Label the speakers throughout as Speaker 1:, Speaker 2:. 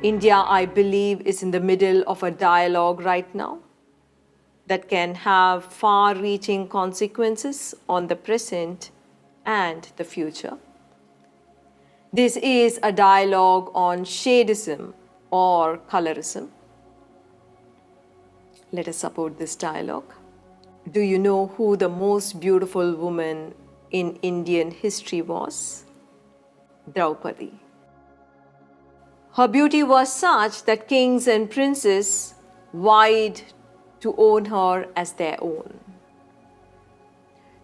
Speaker 1: India, I believe, is in the middle of a dialogue right now that can have far-reaching consequences on the present and the future. This is a dialogue on shadism or colorism. Let us support this dialogue. Do you know who the most beautiful woman in Indian history was? Draupadi. Her beauty was such that kings and princes vied to own her as their own.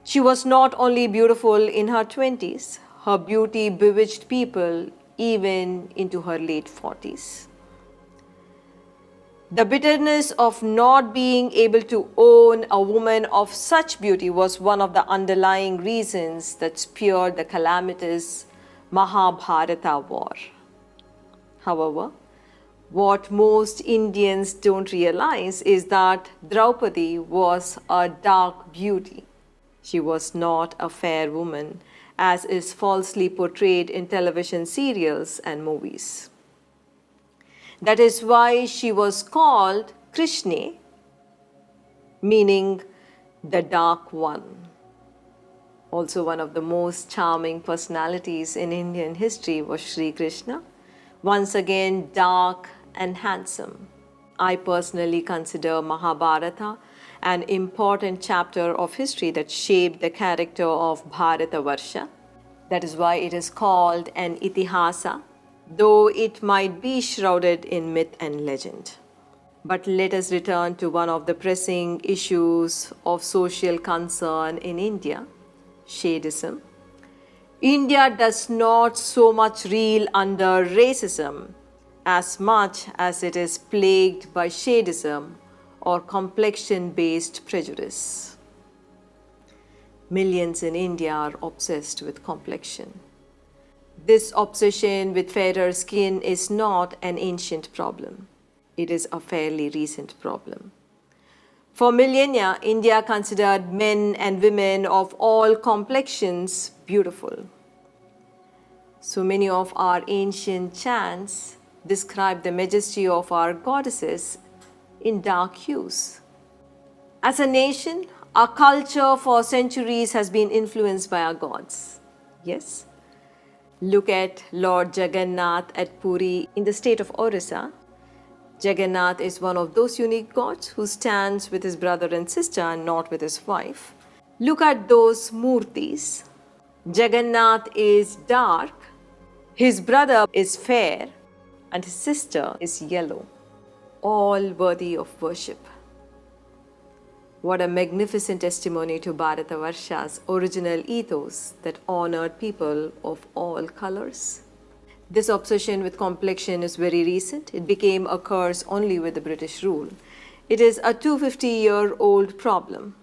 Speaker 1: She was not only beautiful in her 20s, her beauty bewitched people even into her late 40s. The bitterness of not being able to own a woman of such beauty was one of the underlying reasons that speared the calamitous Mahabharata war. However, what most Indians don't realize is that Draupadi was a dark beauty. She was not a fair woman, as is falsely portrayed in television serials and movies. That is why she was called Krishna, meaning the dark one. Also, one of the most charming personalities in Indian history was Sri Krishna, once again dark and handsome. I personally consider Mahabharata an important chapter of history that shaped the character of Bharatavarsha. That is why it is called an itihasa, though it might be shrouded in myth and legend. But let us return to one of the pressing issues of social concern in India, shadism. India does not so much reel under racism as much as it is plagued by shadism or complexion-based prejudice. Millions in India are obsessed with complexion. This obsession with fairer skin is not an ancient problem. It is a fairly recent problem. For millennia, India considered men and women of all complexions beautiful. So many of our ancient chants describe the majesty of our goddesses in dark hues. As a nation, our culture for centuries has been influenced by our gods. Yes? Look at Lord Jagannath at Puri in the state of Orissa. Jagannath is one of those unique gods who stands with his brother and sister and not with his wife. Look at those murtis. Jagannath is dark, his brother is fair, and his sister is yellow, all worthy of worship. What a magnificent testimony to Bharatavarsha's original ethos that honored people of all colors. This obsession with complexion is very recent. It became a curse only with the British rule. It is a 250-year-old problem.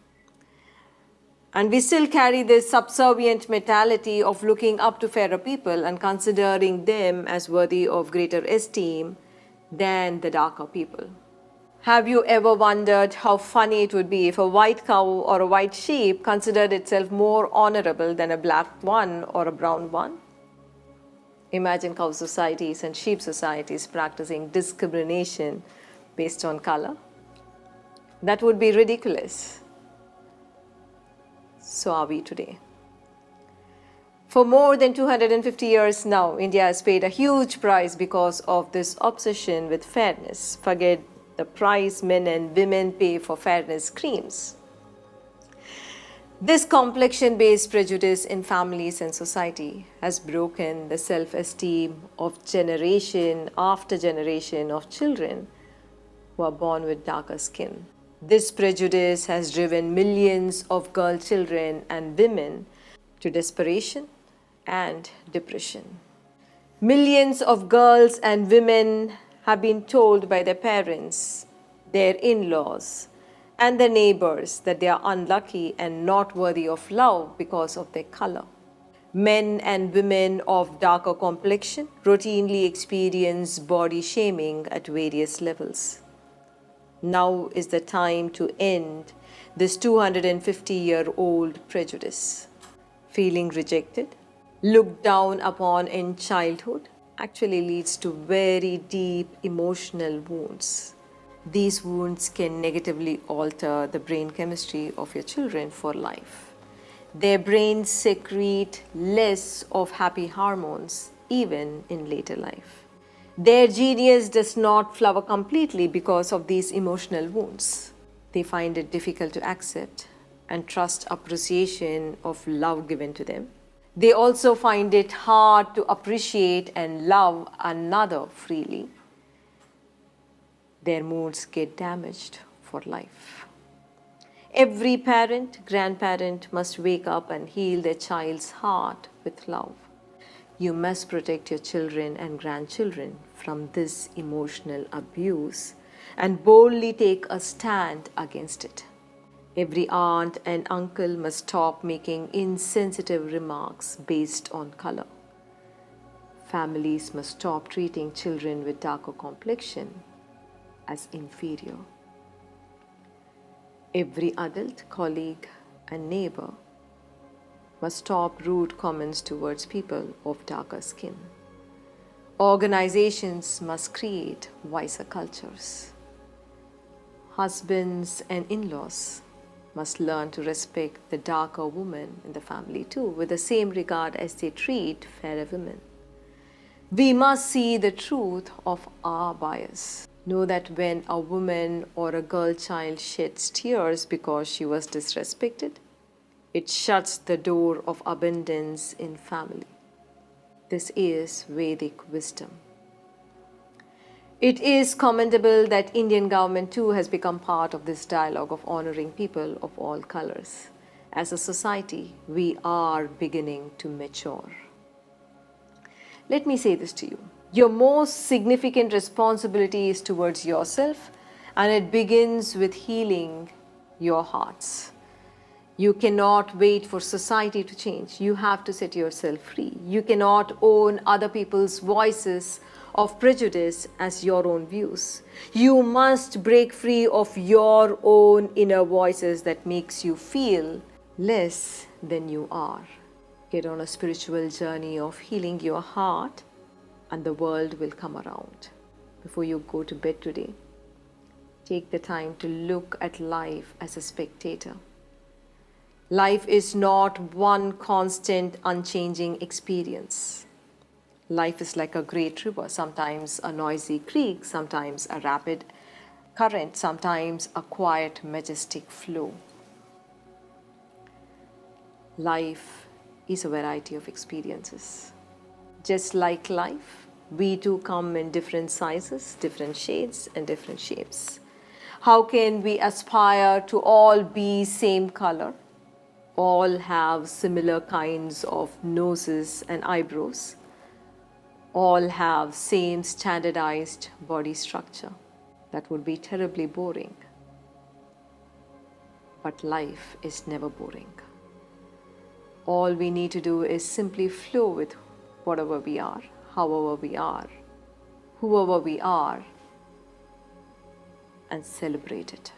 Speaker 1: And we still carry this subservient mentality of looking up to fairer people and considering them as worthy of greater esteem than the darker people. Have you ever wondered how funny it would be if a white cow or a white sheep considered itself more honorable than a black one or a brown one? Imagine cow societies and sheep societies practicing discrimination based on color. That would be ridiculous. So are we today. For more than 250 years now, India has paid a huge price because of this obsession with fairness. Forget the price men and women pay for fairness creams. This complexion-based prejudice in families and society has broken the self-esteem of generation after generation of children who are born with darker skin. This prejudice has driven millions of girl children and women to desperation and depression. Millions of girls and women have been told by their parents, their in-laws, and their neighbors that they are unlucky and not worthy of love because of their color. Men and women of darker complexion routinely experience body shaming at various levels. Now is the time to end this 250-year-old prejudice. Feeling rejected, looked down upon in childhood, actually leads to very deep emotional wounds. These wounds can negatively alter the brain chemistry of your children for life. Their brains secrete less of happy hormones even in later life. Their genius does not flower completely because of these emotional wounds. They find it difficult to accept and trust appreciation of love given to them. They also find it hard to appreciate and love another freely. Their moods get damaged for life. Every parent, grandparent must wake up and heal their child's heart with love. You must protect your children and grandchildren from this emotional abuse and boldly take a stand against it. Every aunt and uncle must stop making insensitive remarks based on color. Families must stop treating children with darker complexion as inferior. Every adult, colleague, and neighbor must stop rude comments towards people of darker skin. Organizations must create wiser cultures. Husbands and in-laws must learn to respect the darker woman in the family too, with the same regard as they treat fairer women. We must see the truth of our bias. Know that when a woman or a girl child sheds tears because she was disrespected, it shuts the door of abundance in family. This is Vedic wisdom. It is commendable that Indian government too has become part of this dialogue of honoring people of all colors. As a society, we are beginning to mature. Let me say this to you. Your most significant responsibility is towards yourself, and it begins with healing your hearts. You cannot wait for society to change. You have to set yourself free. You cannot own other people's voices of prejudice as your own views. You must break free of your own inner voices that makes you feel less than you are. Get on a spiritual journey of healing your heart, and the world will come around. Before you go to bed today, take the time to look at life as a spectator. Life is not one constant, unchanging experience. Life is like a great river, sometimes a noisy creek, sometimes a rapid current, sometimes a quiet, majestic flow. Life is a variety of experiences. Just like life, we too come in different sizes, different shades, and different shapes. How can we aspire to all be same color, all have similar kinds of noses and eyebrows, all have same standardized body structure? That would be terribly boring. But life is never boring. All we need to do is simply flow with whatever we are, however we are, whoever we are, and celebrate it.